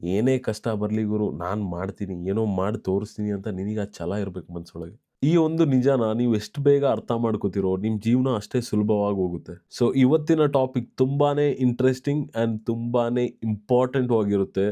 ಏನೇ ಕಷ್ಟ ಬರ್ಲಿ ಗುರು ನಾನ್ ಮಾಡ್ತೀನಿ, ಏನೋ ಮಾಡಿ ತೋರಿಸ್ತೀನಿ ಅಂತ ನಿನಗೆ ಆ ಛಲ ಇರ್ಬೇಕು ಮನ್ಸೊಳಗೆ. ಈ ಒಂದು ನಿಜಾನ ನೀವು ಎಷ್ಟು ಬೇಗ ಅರ್ಥ ಮಾಡ್ಕೋತಿರೋ ನಿಮ್ ಜೀವನ ಅಷ್ಟೇ ಸುಲಭವಾಗಿ ಹೋಗುತ್ತೆ. ಸೊ ಇವತ್ತಿನ ಟಾಪಿಕ್ ತುಂಬಾನೇ ಇಂಟ್ರೆಸ್ಟಿಂಗ್ ಅಂಡ್ ತುಂಬಾನೇ ಇಂಪಾರ್ಟೆಂಟ್ ಆಗಿರುತ್ತೆ.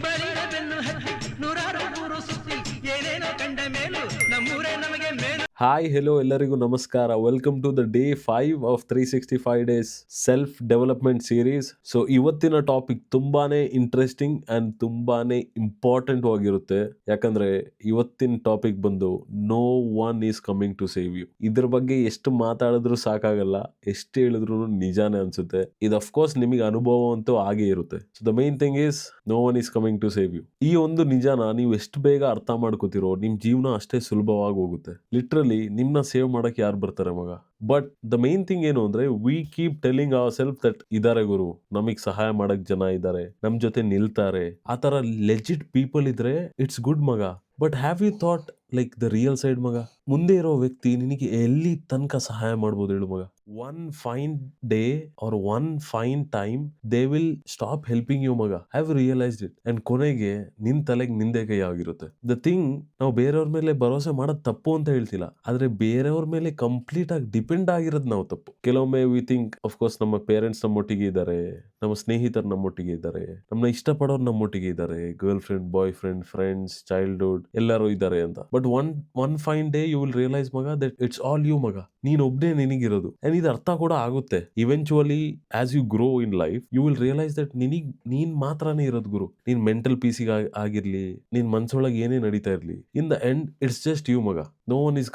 ಬಲಿರ ಬೆನ್ನು ಹತ್ತಿ ನೂರಾರು ಊರು ಸುತ್ತಿ ಏನೇನೋ ಕಂಡ ಮೇಲೂ ನಮ್ಮೂರೇ ನಮಗೆ ಮೇಲು. ಹಾಯ್ ಹೆಲೋ ಎಲ್ಲರಿಗೂ ನಮಸ್ಕಾರ. Welcome to the day 5 of 365 days self development series. So ಇವತ್ತಿನ ಟಾಪಿಕ್ ತುಂಬಾನೇ ಇಂಟ್ರೆಸ್ಟಿಂಗ್ ಅಂಡ್ ತುಂಬಾನೇ ಇಂಪಾರ್ಟೆಂಟ್ ಆಗಿರುತ್ತೆ. ಯಾಕಂದ್ರೆ ಇವತ್ತಿನ ಟಾಪಿಕ್ ಬಂದು no one is coming to save you. ಇದ್ರ ಬಗ್ಗೆ ಎಷ್ಟು ಮಾತಾಡಿದ್ರು ಸಾಕಾಗಲ್ಲ, ಎಷ್ಟು ಹೇಳಿದ್ರು ನಿಜಾನೇ ಅನ್ಸುತ್ತೆ. ಇದು ಅಫ್ಕೋರ್ಸ್ ನಿಮಗೆ ಅನುಭವ ಅಂತೂ ಆಗೇ ಇರುತ್ತೆ. So the main thing is no one is coming to save you. ಈ ಒಂದು ನಿಜಾನ ನೀವು ಎಷ್ಟು ಬೇಗ ಅರ್ಥ ಮಾಡ್ಕೋತಿರೋ ನಿಮ್ ಜೀವನ ಅಷ್ಟೇ ಸುಲಭವಾಗಿ ಹೋಗುತ್ತೆ. ಲಿಟ್ರಲಿ ನಿಮ್ನ ಸೇವ್ ಮಾಡಕ್ಕೆ ಯಾರು ಬರ್ತಾರೆ ಮಗ. ಬಟ್ ದ ಮೇನ್ ಥಿಂಗ್ ಏನು ಅಂದ್ರೆ we keep telling our self that ಇದಾರೆ ಗುರು, ನಮಗ್ ಸಹಾಯ ಮಾಡಕ್ ಜನ ಇದ್ದಾರೆ, ನಮ್ ಜೊತೆ ನಿಲ್ತಾರೆ, ಆ ತರ ಲೆಜಿಟ್ ಪೀಪಲ್ ಇದ್ರೆ ಇಟ್ಸ್ ಗುಡ್ ಮಗ. But have you thought like the real side ಮಗ? ಮುಂದೆ ಇರೋ ವ್ಯಕ್ತಿ ನಿನಗೆ ಎಲ್ಲಿ ತನಕ ಸಹಾಯ ಮಾಡ್ಬೋದು ಹೇಳು ಮಗ? One fine day or one fine time they will stop helping you ಮಗ. Have realised it. ಅಂಡ್ ಕೊನೆಗೆ ನಿನ್ ತಲೆಗೆ ನಿಂದೆ ಕೈ ಆಗಿರುತ್ತೆ. ದ ಥಿಂಗ್, ನಾವು ಬೇರೆಯವ್ರ ಮೇಲೆ ಭರೋಸೆ ಮಾಡೋದು ತಪ್ಪು ಅಂತ ಹೇಳ್ತಿಲ್ಲ, ಆದ್ರೆ ಬೇರೆಯವ್ರ ಮೇಲೆ ಕಂಪ್ಲೀಟ್ ಆಗಿ ಡಿಪೆಂಡ್ ಆಗಿರೋದು ನಾವು ತಪ್ಪು. ಕೆಲವೊಮ್ಮೆ ವಿ ಥಿಂಕ್ ಅಫ್ಕೋರ್ಸ್ ನಮ್ಮ ಪೇರೆಂಟ್ಸ್ ನಮ್ಮೊಟ್ಟಿಗೆ ಇದ್ದಾರೆ, ನಮ್ಮ ಸ್ನೇಹಿತರು ನಮ್ಮೊಟ್ಟಿಗೆ ಇದ್ದಾರೆ, ನಮ್ಮನ್ನ ಇಷ್ಟಪಡೋರು ನಮ್ಮೊಟ್ಟಿಗೆ ಇದ್ದಾರೆ, girlfriend, boyfriend, friends, childhood ಎಲ್ಲರೂ ಇದ್ದಾರೆ ಅಂತ. But one fine day you will realise ಮಗ ದಟ್ ಇಟ್ಸ್ ಆಲ್ ಯು ಮಗ. ನೀನ್ ಒಬ್ನೇ ನಿನಗಿರೋದು. ಅಂಡ್ ಇದು ಅರ್ಥ ಕೂಡ ಆಗುತ್ತೆ. Eventually as you grow in life you will realise that ನೀನ್ ಮಾತ್ರನೇ ಇರೋದು ಗುರು. ನೀನ್ ಮೆಂಟಲ್ ಪೀಸಿಗೆ ಆಗಿರ್ಲಿ, ನಿನ್ ಮನ್ಸೊಳಗೆ ಏನೇ ನಡೀತಾ ಇರ್ಲಿ, in the end it's just you ಮಗ. No one is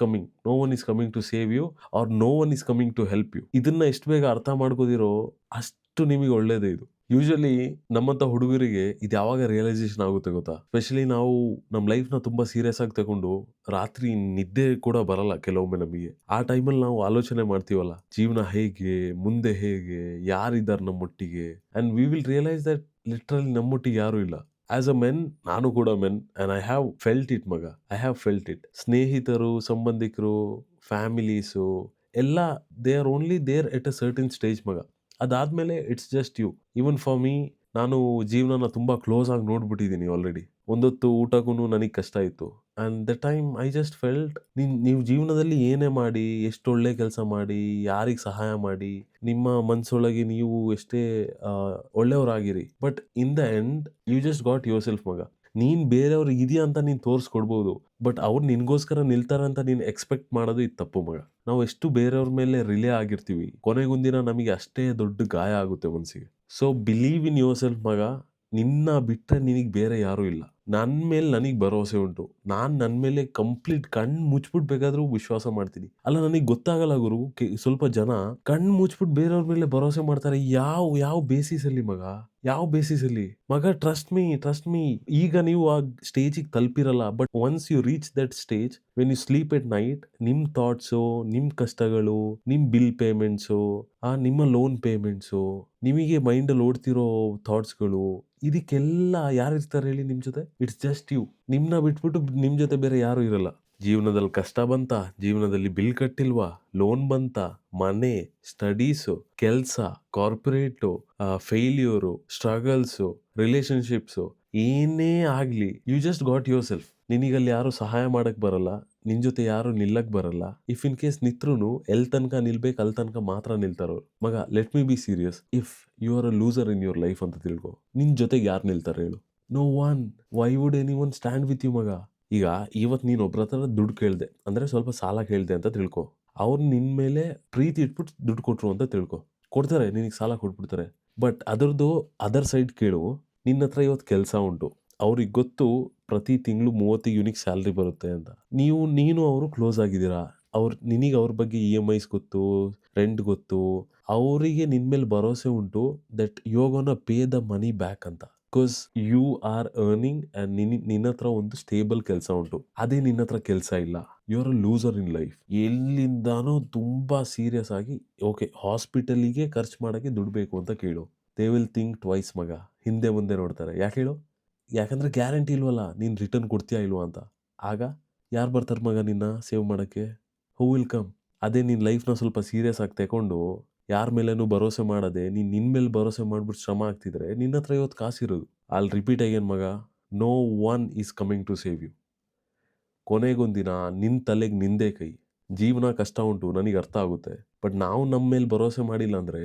coming to save you or no one is coming to help you. ಇದನ್ನ ಎಷ್ಟು ಬೇಗ ಅರ್ಥ ಮಾಡ್ಕೋದಿರೋ ಅಷ್ಟು ನಿಮಗೆ ಒಳ್ಳೇದೇ ಇದು. ಯೂಶಲಿ ನಮ್ಮಂತ ಹುಡುಗರಿಗೆ ಇದು ಯಾವಾಗ ರಿಯಲೈಸೇಷನ್ ಆಗುತ್ತೆ ಗೊತ್ತಾ? ಸ್ಪೆಷಲಿ ನಾವು ನಮ್ಮ ಲೈಫ್ ನ ತುಂಬಾ ಸೀರಿಯಸ್ ಆಗಿ ತಗೊಂಡು ರಾತ್ರಿ ನಿದ್ದೆ ಕೂಡ ಬರಲ್ಲ ಕೆಲವೊಮ್ಮೆ ನಮಗೆ. ಆ ಟೈಮಲ್ಲಿ ನಾವು ಆಲೋಚನೆ ಮಾಡ್ತೀವಲ್ಲ, ಜೀವನ ಹೇಗೆ, ಮುಂದೆ ಹೇಗೆ, ಯಾರಿದ್ದಾರೆ ನಮ್ಮೊಟ್ಟಿಗೆ. And we will realise that literally ನಮ್ಮೊಟ್ಟಿಗೆ ಯಾರು ಇಲ್ಲ. ಆಸ್ ಅ ಮೆನ್, ನಾನು ಕೂಡ men and I have felt it ಮಗ. I have felt it. ಸ್ನೇಹಿತರು, ಸಂಬಂಧಿಕರು, ಫ್ಯಾಮಿಲೀಸು ಎಲ್ಲ they are only there at a certain stage ಮಗ. ಅದಾದ್ಮೇಲೆ it's just you. Even for me, ನಾನು ಜೀವನನ ತುಂಬಾ ಕ್ಲೋಸ್ ಆಗಿ ನೋಡ್ಬಿಟ್ಟಿದ್ದೀನಿ ಆಲ್ರೆಡಿ. ಒಂದೊತ್ತು ಊಟಕ್ಕೂ ನನಗೆ ಕಷ್ಟ ಇತ್ತು. And the time I just felt, ನೀವು ಜೀವನದಲ್ಲಿ ಏನೇ ಮಾಡಿ, ಎಷ್ಟು ಒಳ್ಳೆ ಕೆಲಸ ಮಾಡಿ, ಯಾರಿಗೆ ಸಹಾಯ ಮಾಡಿ, ನಿಮ್ಮ ಮನ್ಸೊಳಗೆ ನೀವು ಎಷ್ಟೇ ಒಳ್ಳೆಯವರಾಗಿರಿ, but in the end you just got yourself ಮಗ. ನೀನ್ ಬೇರೆಯವ್ರಿಗೆ ಇದೆಯಾ ಅಂತ ನೀನ್ ತೋರಿಸ್ಕೊಡ್ಬೋದು, ಬಟ್ ಅವ್ರು ನಿನ್ಗೋಸ್ಕರ ನಿಲ್ತಾರ ಅಂತ ನೀನ್ ಎಕ್ಸ್ಪೆಕ್ಟ್ ಮಾಡೋದು ಇದು ತಪ್ಪು ಮಗ. ನಾವು ಎಷ್ಟು ಬೇರೆಯವ್ರ ಮೇಲೆ ರಿಲೇ ಆಗಿರ್ತೀವಿ, ಕೊನೆಗೊಂದಿನ ನಮಗೆ ಅಷ್ಟೇ ದೊಡ್ಡ ಗಾಯ ಆಗುತ್ತೆ ಮನ್ಸಿಗೆ. So believe in your self ಮಗ. ನಿನ್ನ ಬಿಟ್ಟರೆ ನಿನಗೆ ಬೇರೆ ಯಾರೂ ಇಲ್ಲ. ನನ್ನ ಮೇಲೆ ನನಗೆ ಭರವಸೆ ಉಂಟು. ನಾನು ನನ್ನ ಮೇಲೆ ಕಂಪ್ಲೀಟ್ ಕಣ್ಣು ಮುಚ್ಬಿಟ್ಟು ಬೇಕಾದ್ರೂ ವಿಶ್ವಾಸ ಮಾಡ್ತೀನಿ. ಅಲ್ಲ, ನನಗೆ ಗೊತ್ತಾಗಲ್ಲ ಗುರು, ಸ್ವಲ್ಪ ಜನ ಕಣ್ಣು ಮುಚ್ಬಿಟ್ಟು ಬೇರೆಯವ್ರ ಮೇಲೆ ಭರವಸೆ ಮಾಡ್ತಾರೆ. ಯಾವ ಬೇಸಿಸಲ್ಲಿ ಮಗ? ಯಾವ ಬೇಸಿಸಲ್ಲಿ ಮಗ? Trust me. ಈಗ ನೀವು ಆ ಸ್ಟೇಜಿಗೆ ತಲುಪಿರಲ್ಲ, but once you reach that stage, when you sleep at night, ನಿಮ್ಮ ಥಾಟ್ಸು, ನಿಮ್ಮ ಕಷ್ಟಗಳು, ನಿಮ್ಮ ಬಿಲ್ ಪೇಮೆಂಟ್ಸು, ನಿಮ್ಮ ಲೋನ್ ಪೇಮೆಂಟ್ಸು, ನಿಮಗೆ ಮೈಂಡಲ್ಲಿ ಓಡ್ತಿರೋ ಥಾಟ್ಸ್ಗಳು, ಇದಕ್ಕೆಲ್ಲ ಯಾರಿರ್ತಾರೆ ಹೇಳಿ ನಿಮ್ಮ ಜೊತೆ? It's just you. ನಿಮ್ಮನ್ನ ಬಿಟ್ಬಿಟ್ಟು ನಿಮ್ಮ ಜೊತೆ ಬೇರೆ ಯಾರು ಇರಲ್ಲ. ಜೀವನದಲ್ಲಿ ಕಷ್ಟ ಬಂತ, ಜೀವನದಲ್ಲಿ ಬಿಲ್ ಕಟ್ಟಿಲ್ವಾ, ಲೋನ್ ಬಂತ, ಮನೆ, ಸ್ಟಡೀಸು, ಕೆಲಸ, ಕಾರ್ಪೊರೇಟು, ಫೇಲ್ಯೂರು, ಸ್ಟ್ರಗಲ್ಸು, ರಿಲೇಶನ್ಶಿಪ್ಸು, ಏನೇ ಆಗಲಿ, you just got yourself. ನಿನಗಲ್ಲಿ ಯಾರು ಸಹಾಯ ಮಾಡಕ್ ಬರಲ್ಲ, ನಿನ್ ಜೊತೆ ಯಾರು ನಿಲ್ಲಕ್ ಬರಲ್ಲ. ಇಫ್ ಇನ್ ಕೇಸ್ ನಿತ್ರುನು ಎಲ್ ತನಕ ನಿಲ್ಬೇಕು ಅಲ್ಲಿ ತನಕ ಮಾತ್ರ ನಿಲ್ತಾರವ್ರು ಮಗ. Let me be serious. If you are a loser in your life ಅಂತ ತಿಳ್ಕೊ, ನಿನ್ ಜೊತೆಗೆ ಯಾರು ನಿಲ್ತಾರೆ ಹೇಳು? No one. Why would any one stand with you ಮಗ? ಈಗ ಇವತ್ತು ನೀನು ಒಬ್ರ ಹತ್ರ ದುಡ್ಡು ಕೇಳ್ದೆ ಅಂದ್ರೆ, ಸ್ವಲ್ಪ ಸಾಲ ಕೇಳ್ದೆ ಅಂತ ತಿಳ್ಕೊ. ಅವ್ರು ನಿನ್ ಮೇಲೆ ಪ್ರೀತಿ ಇಟ್ಬಿಟ್ಟು ದುಡ್ಡು ಕೊಟ್ರು ಅಂತ ತಿಳ್ಕೊ. ಕೊಡ್ತಾರೆ, ನಿನಗೆ ಸಾಲ ಕೊಟ್ಬಿಡ್ತಾರೆ. ಬಟ್ ಅದರದ್ದು ಅದರ್ ಸೈಡ್ ಕೇಳು. ನಿನ್ನ ಹತ್ರ ಇವತ್ತು ಕೆಲಸ ಉಂಟು, ಅವ್ರಿಗೆ ಗೊತ್ತು ಪ್ರತಿ ತಿಂಗಳು 30 ಯೂನಿಕ್ ಸ್ಯಾಲ್ರಿ ಬರುತ್ತೆ ಅಂತ. ನೀನು ಅವರು ಕ್ಲೋಸ್ ಆಗಿದ್ದೀರಾ. ನಿನಗೆ ಅವ್ರ ಬಗ್ಗೆ EMIs ಗೊತ್ತು, ರೆಂಟ್ ಗೊತ್ತು. ಅವರಿಗೆ ನಿನ್ ಮೇಲೆ ಭರವಸೆ ಉಂಟು that you are gonna pay the money back ಅಂತ. Because you are earning and ನಿನ್ನ ಹತ್ರ ಒಂದು ಸ್ಟೇಬಲ್ ಕೆಲಸ ಉಂಟು. ಅದೇ ನಿನ್ನ ಹತ್ರ ಕೆಲಸ ಇಲ್ಲ. You are a loser in life. ಎಲ್ಲಿಂದಾನೋ ತುಂಬಾ ಸೀರಿಯಸ್ ಆಗಿ ಓಕೆ ಹಾಸ್ಪಿಟಲಿಗೆ ಖರ್ಚು ಮಾಡೋಕ್ಕೆ ದುಡ್ಡು ಬೇಕು ಅಂತ ಕೇಳು. ದೇ ವಿಲ್ ಥಿಂಕ್ ಟ್ವೈಸ್ ಮಗ. ಹಿಂದೆ ಮುಂದೆ ನೋಡ್ತಾರೆ. ಯಾಕೆ ಹೇಳು? ಯಾಕಂದ್ರೆ ಗ್ಯಾರಂಟಿ ಇಲ್ವಲ್ಲ ನೀನು ರಿಟರ್ನ್ ಕೊಡ್ತೀಯಾ ಇಲ್ವಾ ಅಂತ. ಆಗ ಯಾರು ಬರ್ತಾರೆ ಮಗ ನಿನ್ನ ಸೇವ್ ಮಾಡೋಕ್ಕೆ? Who will come? ಅದೇ ನಿನ್ನ ಲೈಫ್ನ ಸ್ವಲ್ಪ ಸೀರಿಯಸ್ ಆಗಿ ತಗೊಂಡು ಯಾರ ಮೇಲೇನೂ ಭರೋಸೆ ಮಾಡದೆ ನಿನ್ನ ಮೇಲೆ ಭರೋಸೆ ಮಾಡ್ಬಿಟ್ಟು ಶ್ರಮ ಆಗ್ತಿದ್ರೆ ನಿನ್ನ ಹತ್ರ ಇವತ್ತು ಕಾಸಿರೋದು. I'll repeat again ಮಗ, no one is coming to save you. ಕೊನೆಗೊಂದಿನ ನಿನ್ನ ತಲೆಗೆ ನಿಂದೇ ಕೈ. ಜೀವನ ಕಷ್ಟ ಉಂಟು, ನನಗೆ ಅರ್ಥ ಆಗುತ್ತೆ. ಬಟ್ ನಾವು ನಮ್ಮ ಮೇಲೆ ಭರೋಸೆ ಮಾಡಿಲ್ಲ ಅಂದರೆ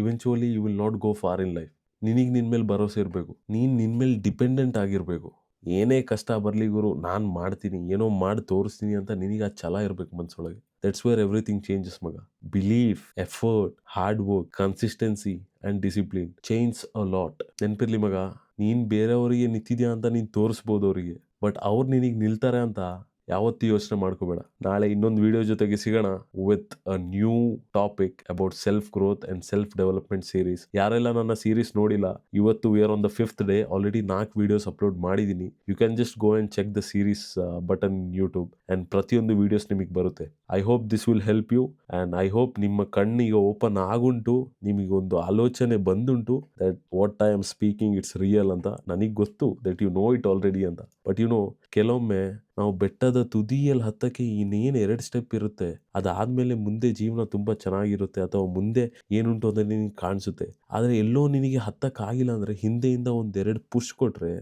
eventually you will not go far in life. ನಿನಗೆ ನಿನ್ನ ಮೇಲೆ ಭರೋಸೆ ಇರಬೇಕು, ನೀನು ನಿನ್ನ ಮೇಲೆ ಡಿಪೆಂಡೆಂಟ್ ಆಗಿರಬೇಕು. ಏನೇ ಕಷ್ಟ ಬರಲಿ ಗುರು, ನಾನು ಮಾಡ್ತೀನಿ, ಏನೋ ಮಾಡಿ ತೋರಿಸ್ತೀನಿ ಅಂತ ನಿನಗೆ ಆ ಛಲ ಇರಬೇಕು ಮನಸ್ಸೊಳಗೆ. ದಟ್ಸ್ ವೇರ್ ಎವ್ರಿಥಿಂಗ್ ಚೇಂಜಸ್ ಮಗ. Belief, effort, hard work, consistency and discipline change a lot. ನೆನಪಿರ್ಲಿ ಮಗ, ನೀನು ಬೇರೆಯವರಿಗೆ ನಿಂತಿದ್ಯಾ ಅಂತ ನೀನು ತೋರಿಸ್ಬೋದು ಅವರಿಗೆ, ಬಟ್ ಅವ್ರು ನಿನಗೆ ನಿಲ್ತಾರೆ ಅಂತ ಯಾವತ್ತೂ ಯೋಚನೆ ಮಾಡ್ಕೋಬೇಡ. ನಾಳೆ ಇನ್ನೊಂದು ವಿಡಿಯೋ ಜೊತೆಗೆ ಸಿಗೋಣ with a new topic about self growth and self development series. ಯಾರೆಲ್ಲ ನನ್ನ ಸೀರೀಸ್ ನೋಡಿಲ್ಲ, ಇವತ್ತು we are on the 5th day. Already 4 videos upload ಮಾಡಿದ್ದೀನಿ. You can just go and check the series button in YouTube and ಪ್ರತಿಯೊಂದು videos ನಿಮಗೆ ಬರುತ್ತೆ. I hope this will help you and I hope ನಿಮ್ಮ ಕಣ್ಣಿಗೆ open ಆಗುಂಟು, ನಿಮಗೊಂದು ಆಲೋಚನೆ ಬಂದುಂಟು that what I am speaking it's real ಅಂತ. ನನಗೆ ಗೊತ್ತು that you know it already ಅಂತ. ಬಟ್ ಯು ನೋ, ಕೆಲವೊಮ್ಮೆ ನಾವು ಬೆಟ್ಟದ ತುದಿಯಲ್ಲಿ ಹತ್ತಕ್ಕೆ ಇನ್ನೇನು 2 ಸ್ಟೆಪ್ ಇರುತ್ತೆ, ಅದಾದಮೇಲೆ ಮುಂದೆ ಜೀವನ ತುಂಬ ಚೆನ್ನಾಗಿರುತ್ತೆ ಅಥವಾ ಮುಂದೆ ಏನುಂಟು ಅಂತ ನಿನಗೆ ಕಾಣಿಸುತ್ತೆ. ಆದರೆ ಎಲ್ಲೋ ನಿನಗೆ ಹತ್ತಕ್ಕಾಗಿಲ್ಲ ಅಂದರೆ ಹಿಂದೆಯಿಂದ 1-2 ಪುಷ್ ಕೊಟ್ಟರೆ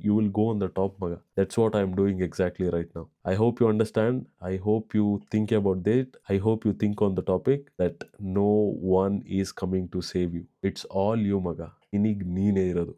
you will go on the top ಮಗ. That's what I am doing exactly right now. I hope you understand. I hope you think about it. I hope you think on the topic that no one is coming to save you. It's all you ಮಗ. ನಿನಗೆ ನೀನೇ ಇರೋದು.